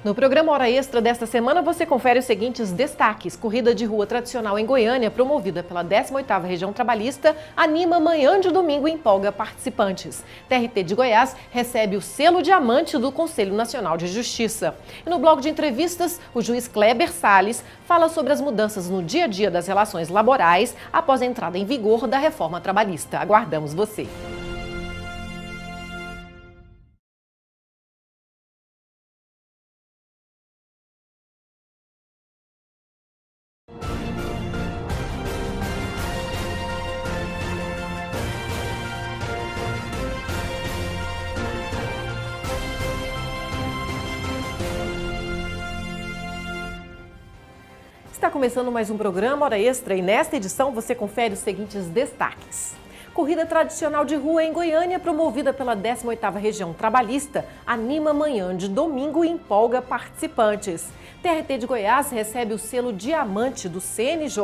No programa Hora Extra desta semana, você confere os seguintes destaques. Corrida de rua tradicional em Goiânia, promovida pela 18ª Região Trabalhista, anima manhã de domingo e empolga participantes. TRT de Goiás recebe o selo diamante do Conselho Nacional de Justiça. E no bloco de entrevistas, o juiz Kleber Salles fala sobre as mudanças no dia a dia das relações laborais após a entrada em vigor da reforma trabalhista. Aguardamos você. Está começando mais um programa Hora Extra e nesta edição você confere os seguintes destaques. Corrida tradicional de rua em Goiânia, promovida pela 18ª Região Trabalhista, anima manhã de domingo e empolga participantes. TRT de Goiás recebe o selo diamante do CNJ,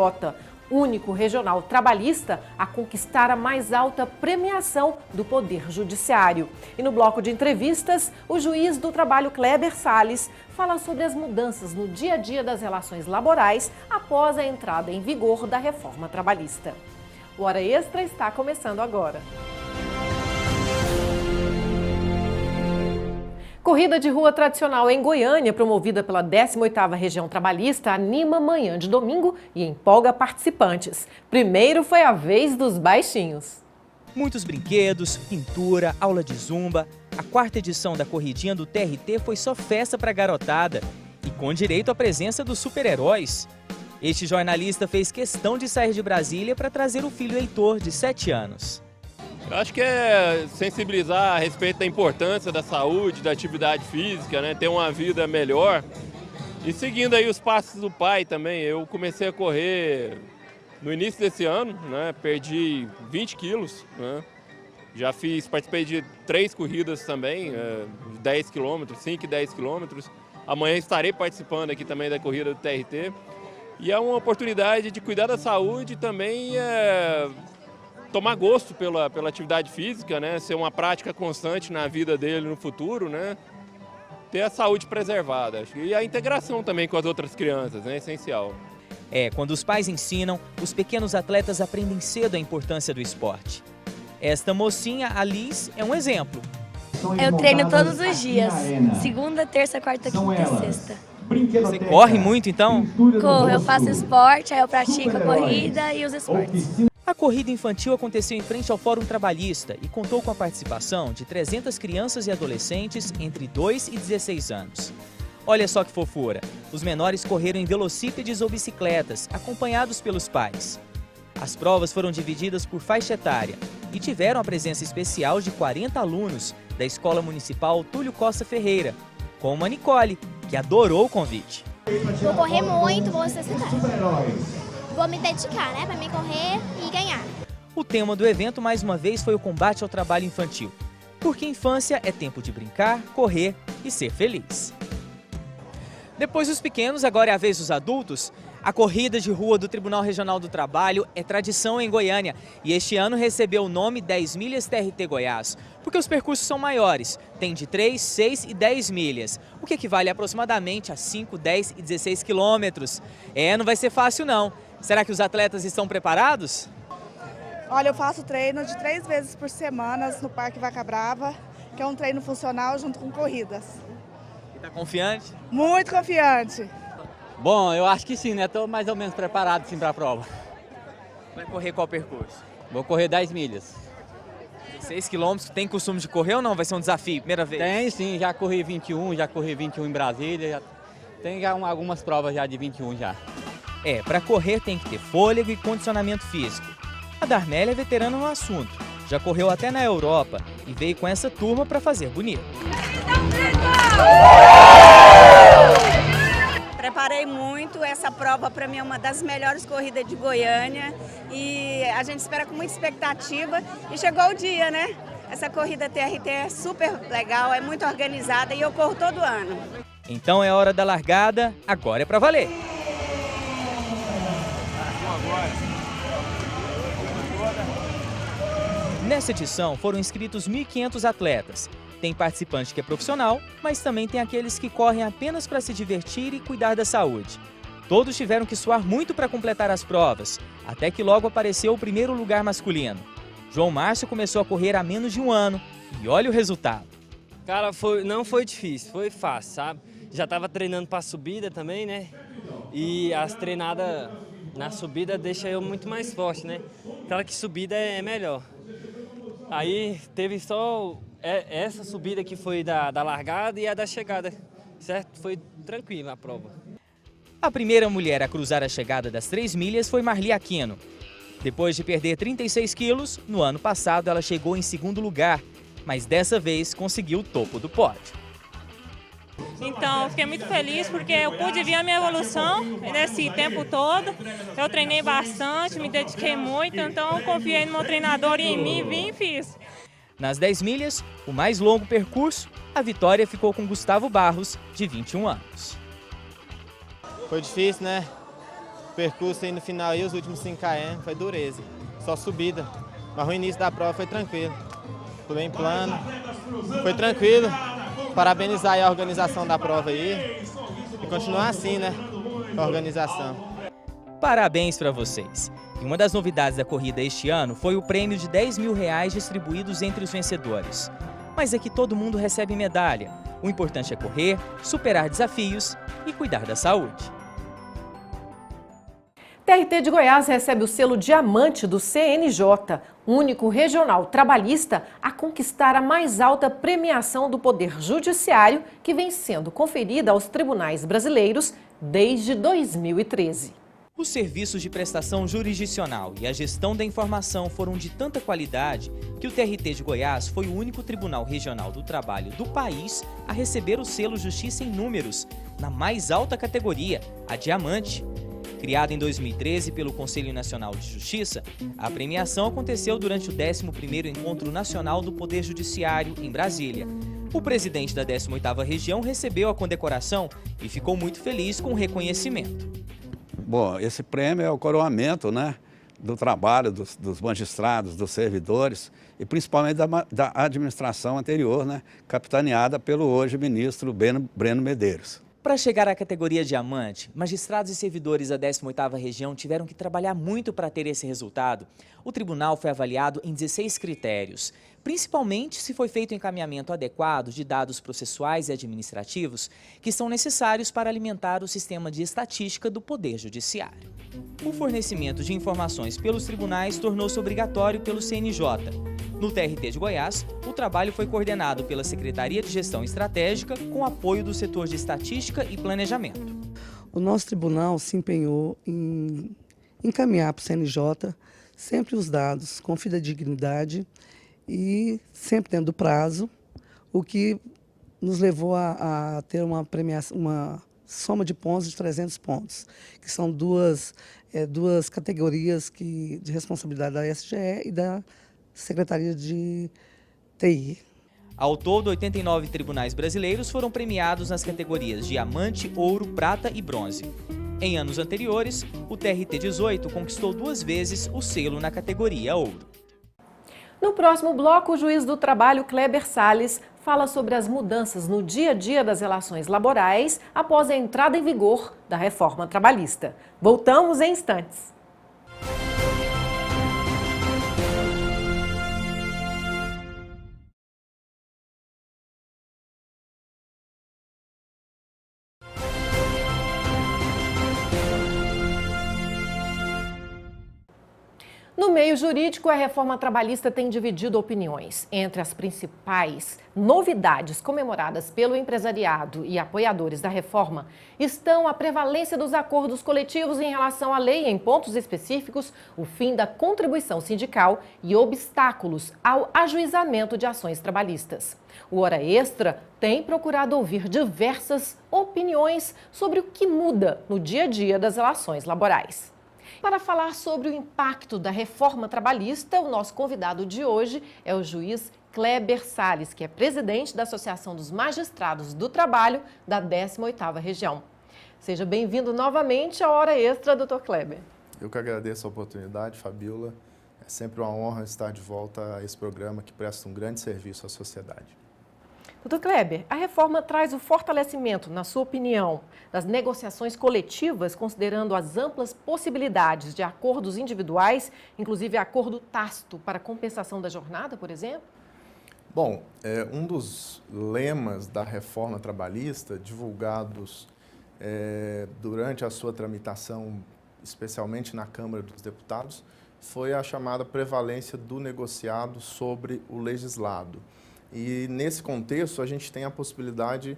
único regional trabalhista a conquistar a mais alta premiação do Poder Judiciário. E no bloco de entrevistas, o juiz do trabalho Kleber Salles fala sobre as mudanças no dia a dia das relações laborais após a entrada em vigor da reforma trabalhista. O Hora Extra está começando agora. Corrida de rua tradicional em Goiânia, promovida pela 18ª Região Trabalhista, anima manhã de domingo e empolga participantes. Primeiro foi a vez dos baixinhos. Muitos brinquedos, pintura, aula de zumba. A 4ª edição da corridinha do TRT foi só festa para garotada e com direito à presença dos super-heróis. Este jornalista fez questão de sair de Brasília para trazer o filho Heitor, de 7 anos. Eu acho que é sensibilizar a respeito da importância da saúde, da atividade física, né? Ter uma vida melhor. E seguindo aí os passos do pai também, eu comecei a correr no início desse ano, né? Perdi 20 quilos, né? Já participei de 3 corridas também, 10 quilômetros, 5 e 10 quilômetros. Amanhã estarei participando aqui também da corrida do TRT. E é uma oportunidade de cuidar da saúde e também tomar gosto pela atividade física, né? Ser uma prática constante na vida dele no futuro, né? Ter a saúde preservada. E a integração também com as outras crianças, né? É essencial. Quando os pais ensinam, os pequenos atletas aprendem cedo a importância do esporte. Esta mocinha, a Liz, é um exemplo. Eu treino todos os dias, segunda, terça, quarta, quinta e sexta. Você corre muito então? Corro, eu faço esporte, aí eu pratico a corrida e os esportes. A corrida infantil aconteceu em frente ao Fórum Trabalhista e contou com a participação de 300 crianças e adolescentes entre 2 e 16 anos. Olha só que fofura, os menores correram em velocípedes ou bicicletas, acompanhados pelos pais. As provas foram divididas por faixa etária e tiveram a presença especial de 40 alunos da Escola Municipal Túlio Costa Ferreira, como a Nicole, que adorou o convite. Vou correr muito, vou exercitar. Vou me dedicar, né, para me correr e ganhar. O tema do evento, mais uma vez, foi o combate ao trabalho infantil. Porque infância é tempo de brincar, correr e ser feliz. Depois dos pequenos, agora é a vez dos adultos. A corrida de rua do Tribunal Regional do Trabalho é tradição em Goiânia e este ano recebeu o nome 10 milhas TRT Goiás, porque os percursos são maiores, tem de 3, 6 e 10 milhas, o que equivale aproximadamente a 5, 10 e 16 quilômetros. Não vai ser fácil não. Será que os atletas estão preparados? Olha, eu faço treino de 3 vezes por semana no Parque Vaca Brava, que é um treino funcional junto com corridas. E tá confiante? Muito confiante. Bom, eu acho que sim, né? Estou mais ou menos preparado sim para a prova. Vai correr qual percurso? Vou correr 10 milhas. 16 quilômetros, tem costume de correr ou não? Vai ser um desafio, primeira vez? Tem sim, já corri 21, em Brasília. Tem já algumas provas já de 21 já. Para correr tem que ter fôlego e condicionamento físico. A Darnélia é veterana no assunto, já correu até na Europa e veio com essa turma para fazer bonito. Preparei muito, essa prova para mim é uma das melhores corridas de Goiânia e a gente espera com muita expectativa e chegou o dia, né? Essa corrida TRT é super legal, é muito organizada e eu corro todo ano. Então é hora da largada, agora é para valer! Nessa edição foram inscritos 1.500 atletas. Tem participante que é profissional, mas também tem aqueles que correm apenas para se divertir e cuidar da saúde. Todos tiveram que suar muito para completar as provas, até que logo apareceu o primeiro lugar masculino. João Márcio começou a correr há menos de um ano e olha o resultado. Cara, não foi difícil, foi fácil, sabe? Já estava treinando para subida também, né? E as treinadas na subida deixa eu muito mais forte, né? Claro que subida é melhor. Aí teve só essa subida que foi da largada e a da chegada, certo? Foi tranquila a prova. A primeira mulher a cruzar a chegada das 3 milhas foi Marli Aquino. Depois de perder 36 quilos, no ano passado ela chegou em segundo lugar, mas dessa vez conseguiu o topo do pódio. Então, eu fiquei muito feliz porque eu pude ver a minha evolução nesse tempo todo. Eu treinei bastante, me dediquei muito, então eu confiei no meu treinador e em mim, vim e fiz. Nas 10 milhas, o mais longo percurso, a vitória ficou com Gustavo Barros, de 21 anos. Foi difícil, né? O percurso aí no final e os últimos 5 km foi dureza, só subida. Mas o início da prova foi tranquilo, foi bem plano, foi tranquilo. Parabenizar aí a organização da prova aí e continuar assim, né, a organização. Parabéns para vocês! E uma das novidades da corrida este ano foi o prêmio de R$10 mil distribuídos entre os vencedores. Mas aqui todo mundo recebe medalha. O importante é correr, superar desafios e cuidar da saúde. TRT de Goiás recebe o selo Diamante do CNJ, único regional trabalhista a conquistar a mais alta premiação do Poder Judiciário, que vem sendo conferida aos tribunais brasileiros desde 2013. Os serviços de prestação jurisdicional e a gestão da informação foram de tanta qualidade que o TRT de Goiás foi o único tribunal regional do trabalho do país a receber o selo Justiça em Números, na mais alta categoria, a Diamante. Criada em 2013 pelo Conselho Nacional de Justiça, a premiação aconteceu durante o 11º Encontro Nacional do Poder Judiciário, em Brasília. O presidente da 18ª Região recebeu a condecoração e ficou muito feliz com o reconhecimento. Bom, esse prêmio é o coroamento, né, do trabalho dos magistrados, dos servidores e principalmente da administração anterior, né, capitaneada pelo hoje ministro Breno Medeiros. Para chegar à categoria Diamante, magistrados e servidores da 18ª Região tiveram que trabalhar muito para ter esse resultado. O tribunal foi avaliado em 16 critérios, principalmente se foi feito o encaminhamento adequado de dados processuais e administrativos que são necessários para alimentar o sistema de estatística do Poder Judiciário. O fornecimento de informações pelos tribunais tornou-se obrigatório pelo CNJ. No TRT de Goiás, o trabalho foi coordenado pela Secretaria de Gestão Estratégica com apoio do setor de Estatística e Planejamento. O nosso tribunal se empenhou em encaminhar para o CNJ sempre os dados com fidedignidade e sempre dentro do prazo, o que nos levou a ter uma premiação, uma soma de pontos de 300 pontos, que são duas categorias de responsabilidade da SGE e da Secretaria de TI. Ao todo, 89 tribunais brasileiros foram premiados nas categorias Diamante, Ouro, Prata e Bronze. Em anos anteriores, o TRT 18 conquistou 2 vezes o selo na categoria Ouro. No próximo bloco, o juiz do trabalho Kleber Salles fala sobre as mudanças no dia a dia das relações laborais após a entrada em vigor da reforma trabalhista. Voltamos em instantes. No meio jurídico, a reforma trabalhista tem dividido opiniões. Entre as principais novidades comemoradas pelo empresariado e apoiadores da reforma estão a prevalência dos acordos coletivos em relação à lei em pontos específicos, o fim da contribuição sindical e obstáculos ao ajuizamento de ações trabalhistas. O Hora Extra tem procurado ouvir diversas opiniões sobre o que muda no dia a dia das relações laborais. Para falar sobre o impacto da reforma trabalhista, o nosso convidado de hoje é o juiz Kleber Salles, que é presidente da Associação dos Magistrados do Trabalho da 18ª Região. Seja bem-vindo novamente à Hora Extra, doutor Kleber. Eu que agradeço a oportunidade, Fabiola. É sempre uma honra estar de volta a esse programa que presta um grande serviço à sociedade. Doutor Kleber, a reforma traz o fortalecimento, na sua opinião, das negociações coletivas, considerando as amplas possibilidades de acordos individuais, inclusive acordo tácito para compensação da jornada, por exemplo? Bom, um dos lemas da reforma trabalhista, divulgados durante a sua tramitação, especialmente na Câmara dos Deputados, foi a chamada prevalência do negociado sobre o legislado. E, nesse contexto, a gente tem a possibilidade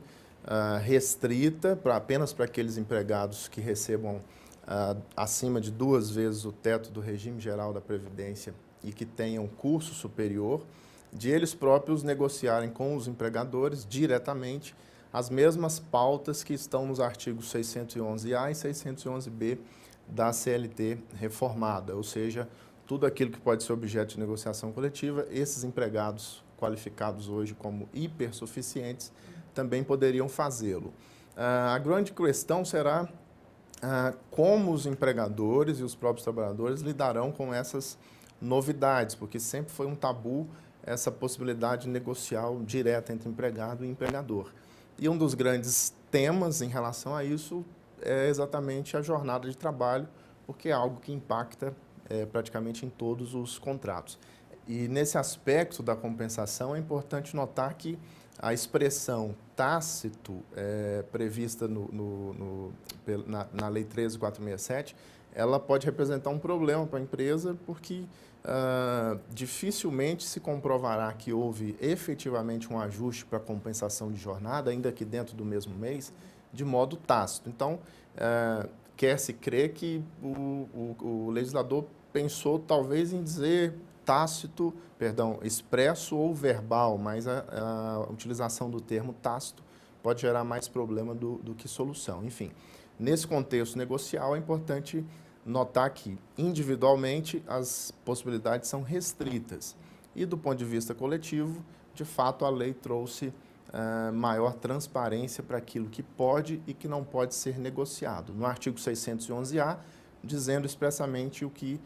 restrita apenas para aqueles empregados que recebam acima de 2 vezes o teto do regime geral da Previdência e que tenham curso superior, de eles próprios negociarem com os empregadores diretamente as mesmas pautas que estão nos artigos 611A e 611B da CLT reformada, ou seja, tudo aquilo que pode ser objeto de negociação coletiva, esses empregados qualificados hoje como hipersuficientes também poderiam fazê-lo. A grande questão será como os empregadores e os próprios trabalhadores lidarão com essas novidades, porque sempre foi um tabu essa possibilidade negocial direta entre empregado e empregador. E um dos grandes temas em relação a isso é exatamente a jornada de trabalho, porque é algo que impacta praticamente em todos os contratos. E nesse aspecto da compensação é importante notar que a expressão tácito prevista na Lei 13.467, ela pode representar um problema para a empresa, porque dificilmente se comprovará que houve efetivamente um ajuste para compensação de jornada, ainda que dentro do mesmo mês, de modo tácito. Então, quer-se crer que o legislador pensou talvez em dizer expresso ou verbal, mas a utilização do termo tácito pode gerar mais problema do que solução. Enfim, nesse contexto negocial é importante notar que, individualmente, as possibilidades são restritas. E, do ponto de vista coletivo, de fato, a lei trouxe maior transparência para aquilo que pode e que não pode ser negociado. No artigo 611A, dizendo expressamente o que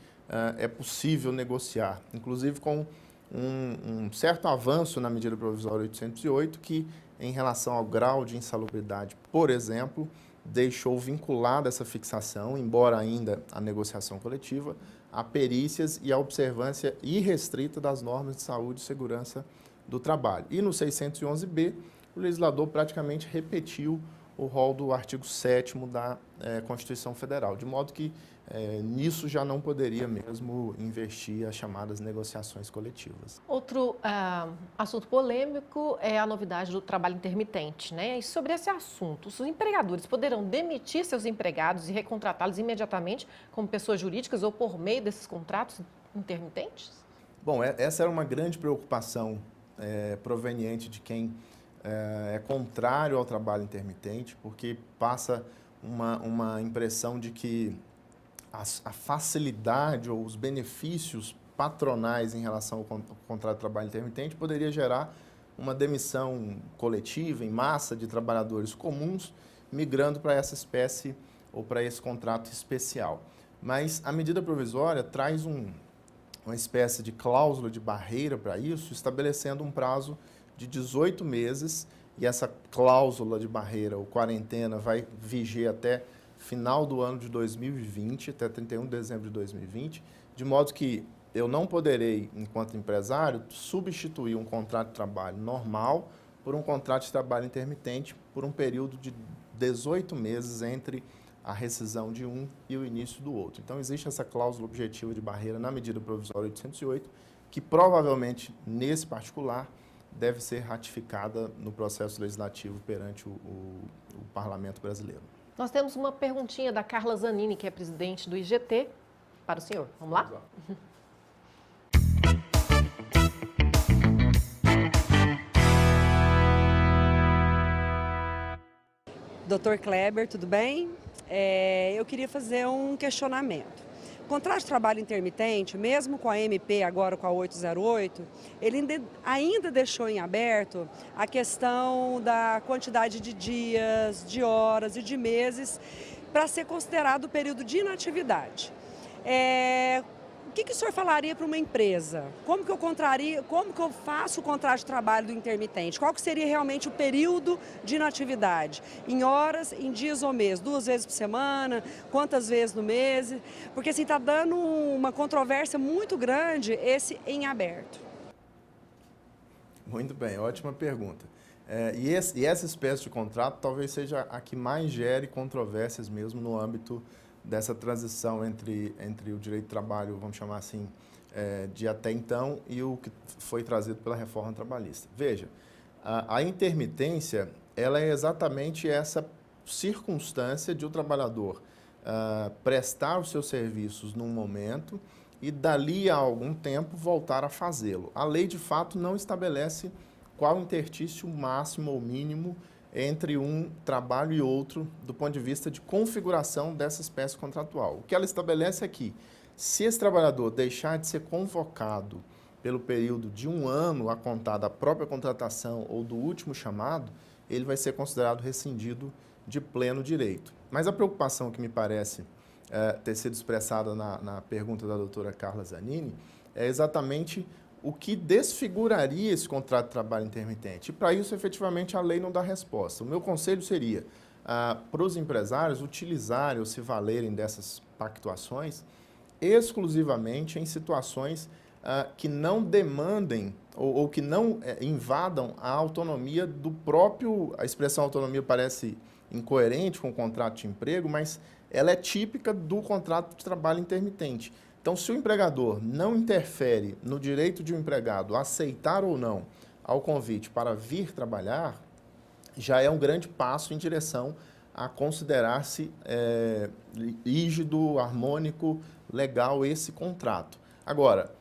é possível negociar, inclusive com um certo avanço na medida provisória 808, que, em relação ao grau de insalubridade, por exemplo, deixou vinculada essa fixação, embora ainda a negociação coletiva, a perícias e a observância irrestrita das normas de saúde e segurança do trabalho. E no 611B, o legislador praticamente repetiu o rol do artigo 7º da Constituição Federal, de modo que nisso já não poderia mesmo investir as chamadas negociações coletivas. Outro assunto polêmico é a novidade do trabalho intermitente, né? E sobre esse assunto, os empregadores poderão demitir seus empregados e recontratá-los imediatamente como pessoas jurídicas ou por meio desses contratos intermitentes? Bom, essa era uma grande preocupação proveniente de quem é contrário ao trabalho intermitente, porque passa uma impressão de que a facilidade ou os benefícios patronais em relação ao contrato de trabalho intermitente poderia gerar uma demissão coletiva, em massa, de trabalhadores comuns, migrando para essa espécie ou para esse contrato especial. Mas a medida provisória traz uma espécie de cláusula de barreira para isso, estabelecendo um prazo de 18 meses, e essa cláusula de barreira ou quarentena vai viger até final do ano de 2020, até 31 de dezembro de 2020, de modo que eu não poderei, enquanto empresário, substituir um contrato de trabalho normal por um contrato de trabalho intermitente por um período de 18 meses entre a rescisão de um e o início do outro. Então, existe essa cláusula objetiva de barreira na medida provisória 808, que provavelmente, nesse particular, deve ser ratificada no processo legislativo perante o Parlamento brasileiro. Nós temos uma perguntinha da Carla Zanini, que é presidente do IGT, para o senhor. Vamos lá? Vamos lá. Dr. Kleber, tudo bem? Eu queria fazer um questionamento. O contrato de trabalho intermitente, mesmo com a MP, agora com a 808, ele ainda deixou em aberto a questão da quantidade de dias, de horas e de meses para ser considerado o período de inatividade. o que o senhor falaria para uma empresa? Como que eu faço o contrato de trabalho do intermitente? Qual que seria realmente o período de inatividade? Em horas, em dias ou mês? 2 vezes por semana? Quantas vezes no mês? Porque assim, está dando uma controvérsia muito grande esse em aberto. Muito bem, ótima pergunta. E essa espécie de contrato talvez seja a que mais gere controvérsias mesmo no âmbito dessa transição entre o direito de trabalho, vamos chamar assim, de até então e o que foi trazido pela reforma trabalhista. Veja, a intermitência, ela é exatamente essa circunstância de o trabalhador prestar os seus serviços num momento e dali a algum tempo voltar a fazê-lo. A lei, de fato, não estabelece qual interstício máximo ou mínimo entre um trabalho e outro do ponto de vista de configuração dessa espécie contratual. O que ela estabelece é que, se esse trabalhador deixar de ser convocado pelo período de 1 ano a contar da própria contratação ou do último chamado, ele vai ser considerado rescindido de pleno direito. Mas a preocupação que me parece ter sido expressada na pergunta da doutora Carla Zanini é exatamente o que desfiguraria esse contrato de trabalho intermitente. E, para isso, efetivamente, a lei não dá resposta. O meu conselho seria para os empresários utilizarem ou se valerem dessas pactuações exclusivamente em situações que não demandem ou que não invadam a autonomia do próprio... A expressão autonomia parece incoerente com o contrato de emprego, mas ela é típica do contrato de trabalho intermitente. Então, se o empregador não interfere no direito de um empregado aceitar ou não ao convite para vir trabalhar, já é um grande passo em direção a considerar-se rígido, harmônico, legal esse contrato. Agora,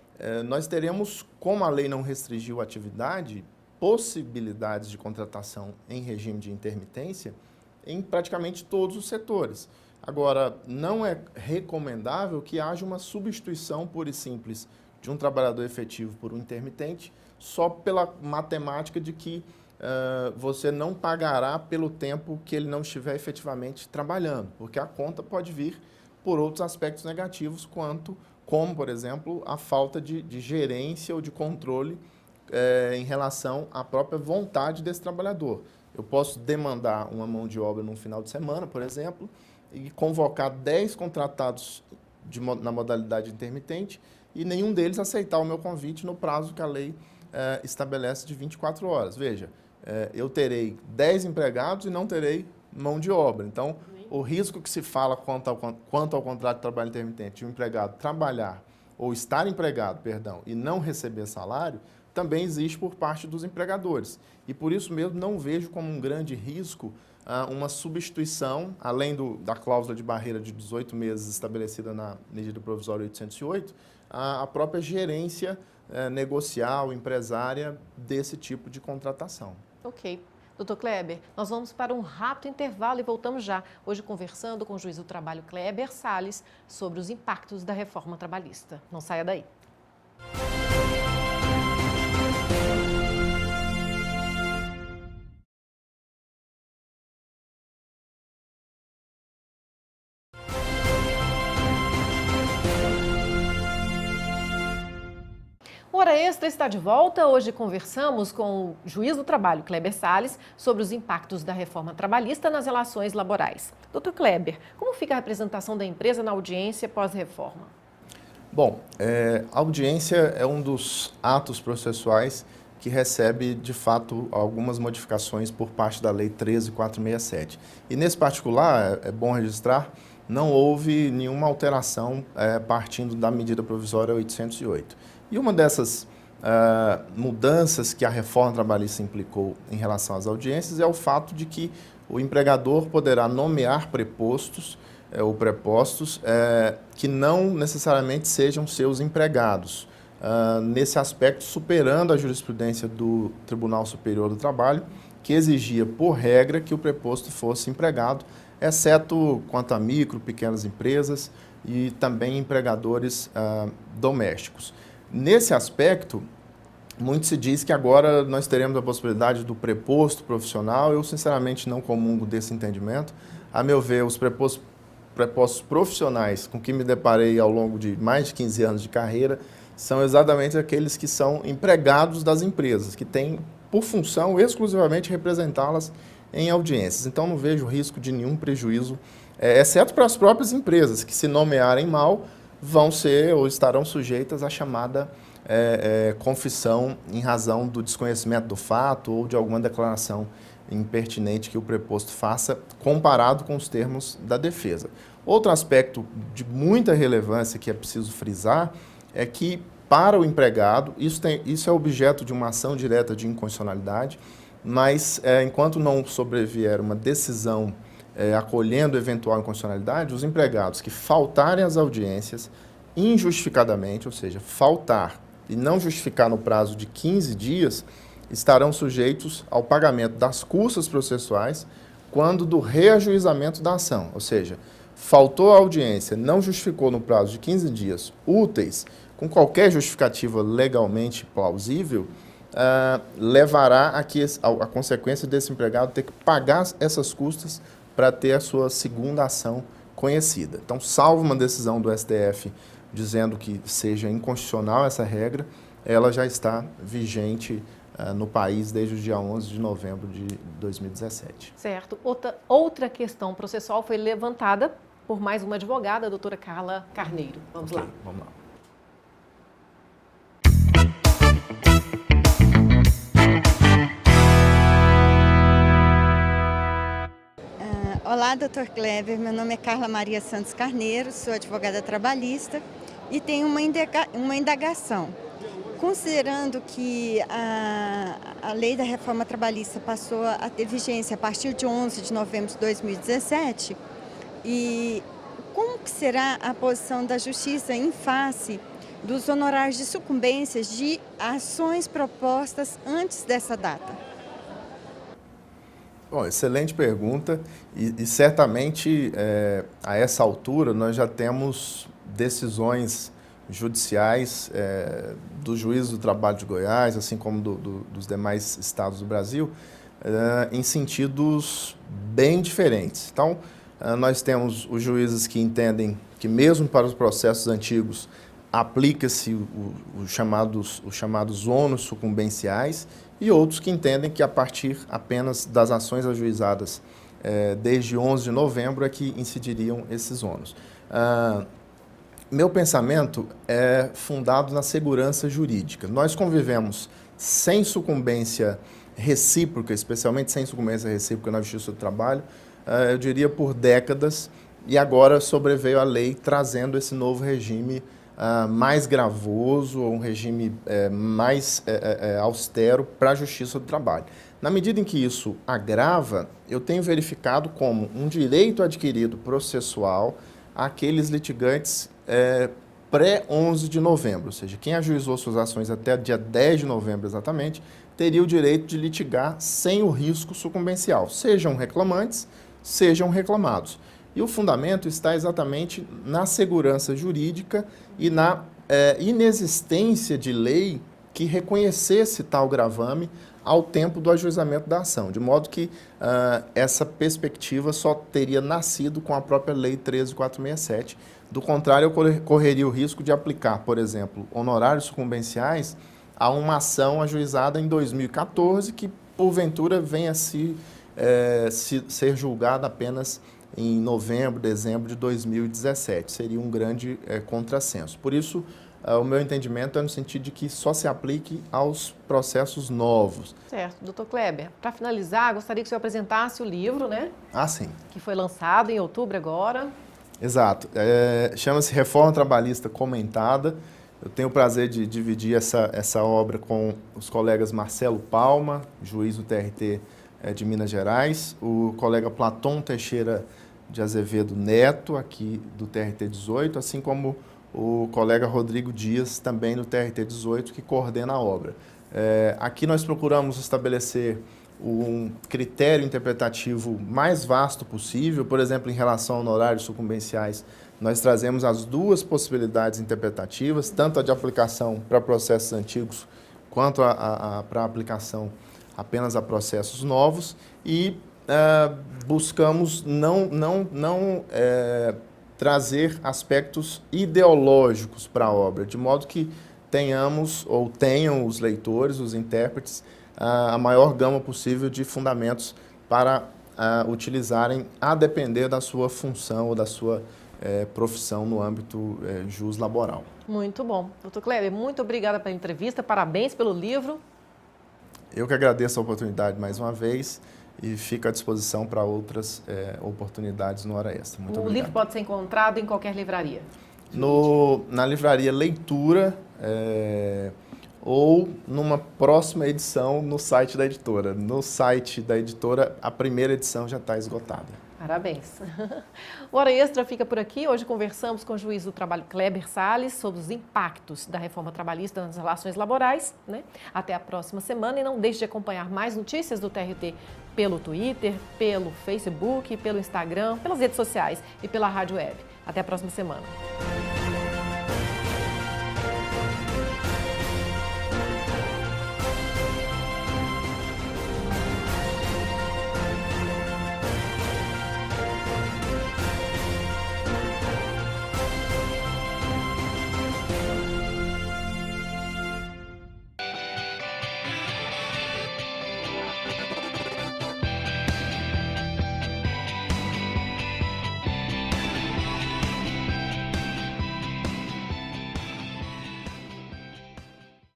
nós teremos, como a lei não restringiu a atividade, possibilidades de contratação em regime de intermitência em praticamente todos os setores. Agora, não é recomendável que haja uma substituição pura e simples de um trabalhador efetivo por um intermitente só pela matemática de que você não pagará pelo tempo que ele não estiver efetivamente trabalhando, porque a conta pode vir por outros aspectos negativos, como, por exemplo, a falta de gerência ou de controle em relação à própria vontade desse trabalhador. Eu posso demandar uma mão de obra num final de semana, por exemplo, e convocar 10 contratados na modalidade intermitente e nenhum deles aceitar o meu convite no prazo que a lei estabelece de 24 horas. Veja, eu terei 10 empregados e não terei mão de obra. Então, o risco que se fala quanto ao contrato de trabalho intermitente, de um empregado trabalhar ou estar empregado, e não receber salário, também existe por parte dos empregadores. E por isso mesmo não vejo como um grande risco uma substituição, além da cláusula de barreira de 18 meses estabelecida na medida provisória 808, a própria gerência negocial, empresária desse tipo de contratação. Ok. Doutor Kleber, nós vamos para um rápido intervalo e voltamos já. Hoje conversando com o juiz do trabalho Kleber Salles sobre os impactos da reforma trabalhista. Não saia daí. Hora Extra está de volta. Hoje conversamos com o juiz do trabalho, Kleber Salles, sobre os impactos da reforma trabalhista nas relações laborais. Doutor Kleber, como fica a representação da empresa na audiência pós-reforma? Bom, a audiência é um dos atos processuais que recebe, de fato, algumas modificações por parte da Lei 13.467. E, nesse particular, é bom registrar, não houve nenhuma alteração partindo da medida provisória 808. E uma dessas mudanças que a reforma trabalhista implicou em relação às audiências é o fato de que o empregador poderá nomear prepostos ou prepostos que não necessariamente sejam seus empregados. Nesse aspecto, superando a jurisprudência do Tribunal Superior do Trabalho, que exigia, por regra, que o preposto fosse empregado, exceto quanto a micro, pequenas empresas e também empregadores domésticos. Nesse aspecto, muito se diz que agora nós teremos a possibilidade do preposto profissional. Eu, sinceramente, não comungo desse entendimento. A meu ver, os prepostos prepostos profissionais com que me deparei ao longo de mais de 15 anos de carreira são exatamente aqueles que são empregados das empresas, que têm por função exclusivamente representá-las em audiências. Então, não vejo risco de nenhum prejuízo, exceto para as próprias empresas, que se nomearem mal, vão ser ou estarão sujeitas à chamada confissão em razão do desconhecimento do fato ou de alguma declaração impertinente que o preposto faça, comparado com os termos da defesa. Outro aspecto de muita relevância que é preciso frisar é que, para o empregado, isso é objeto de uma ação direta de inconstitucionalidade, mas enquanto não sobrevier uma decisão acolhendo eventual inconstitucionalidade, os empregados que faltarem às audiências injustificadamente, ou seja, faltar e não justificar no prazo de 15 dias, estarão sujeitos ao pagamento das custas processuais quando do reajuizamento da ação, ou seja, faltou à audiência, não justificou no prazo de 15 dias úteis, com qualquer justificativa legalmente plausível, levará a consequência desse empregado ter que pagar essas custas para ter a sua segunda ação conhecida. Então, salvo uma decisão do STF dizendo que seja inconstitucional essa regra, ela já está vigente no país desde o dia 11 de novembro de 2017. Certo. Outra questão processual foi levantada por mais uma advogada, a doutora Carla Carneiro. Vamos lá. Vamos lá. Olá, doutor Kleber. Meu nome é Carla Maria Santos Carneiro, sou advogada trabalhista e tenho uma indagação. Considerando que a lei da reforma trabalhista passou a ter vigência a partir de 11 de novembro de 2017, e como que será a posição da Justiça em face dos honorários de sucumbências de ações propostas antes dessa data? Bom, excelente pergunta e certamente a essa altura nós já temos decisões judiciais do Juízo do Trabalho de Goiás, assim como dos demais estados do Brasil, em sentidos bem diferentes. Então, nós temos os juízes que entendem que mesmo para os processos antigos aplica-se os chamados ônus sucumbenciais, e outros que entendem que a partir apenas das ações ajuizadas desde 11 de novembro é que incidiriam esses ônus. Meu pensamento é fundado na segurança jurídica. Nós convivemos sem sucumbência recíproca, especialmente sem sucumbência recíproca na Justiça do Trabalho, eu diria por décadas, e agora sobreveio a lei trazendo esse novo regime mais gravoso, um regime mais austero para a Justiça do Trabalho. Na medida em que isso agrava, eu tenho verificado como um direito adquirido processual àqueles litigantes pré-11 de novembro, ou seja, quem ajuizou suas ações até dia 10 de novembro exatamente, teria o direito de litigar sem o risco sucumbencial, sejam reclamantes, sejam reclamados. E o fundamento está exatamente na segurança jurídica e na inexistência de lei que reconhecesse tal gravame ao tempo do ajuizamento da ação, de modo que essa perspectiva só teria nascido com a própria Lei 13.467. Do contrário, eu correria o risco de aplicar, por exemplo, honorários sucumbenciais a uma ação ajuizada em 2014, que porventura venha a ser julgada apenas em novembro, dezembro de 2017. Seria um grande contrassenso. Por isso, o meu entendimento é no sentido de que só se aplique aos processos novos. Certo. Doutor Kleber, para finalizar, gostaria que o senhor apresentasse o livro, né? Ah, sim. Que foi lançado em outubro agora. Exato. Chama-se Reforma Trabalhista Comentada. Eu tenho o prazer de dividir essa obra com os colegas Marcelo Palma, juiz do TRT de Minas Gerais, o colega Platão Teixeira de Azevedo Neto, aqui do TRT 18, assim como o colega Rodrigo Dias, também do TRT 18, que coordena a obra. Aqui nós procuramos estabelecer um critério interpretativo mais vasto possível, por exemplo, em relação a honorários sucumbenciais, nós trazemos as duas possibilidades interpretativas, tanto a de aplicação para processos antigos, quanto para aplicação apenas a processos novos, e buscamos não trazer aspectos ideológicos para a obra, de modo que tenham os leitores, os intérpretes, a maior gama possível de fundamentos para utilizarem a depender da sua função ou da sua profissão no âmbito juslaboral. Muito bom. Doutor Kleber, muito obrigada pela entrevista, parabéns pelo livro. Eu que agradeço a oportunidade mais uma vez e fico à disposição para outras oportunidades no Hora Extra. Muito obrigado. O livro pode ser encontrado em qualquer livraria? Na livraria Leitura ou numa próxima edição no site da editora. No site da editora, a primeira edição já está esgotada. Parabéns. O Hora Extra fica por aqui. Hoje conversamos com o juiz do trabalho Kleber Salles sobre os impactos da reforma trabalhista nas relações laborais, né? Até a próxima semana e não deixe de acompanhar mais notícias do TRT pelo Twitter, pelo Facebook, pelo Instagram, pelas redes sociais e pela rádio web. Até a próxima semana.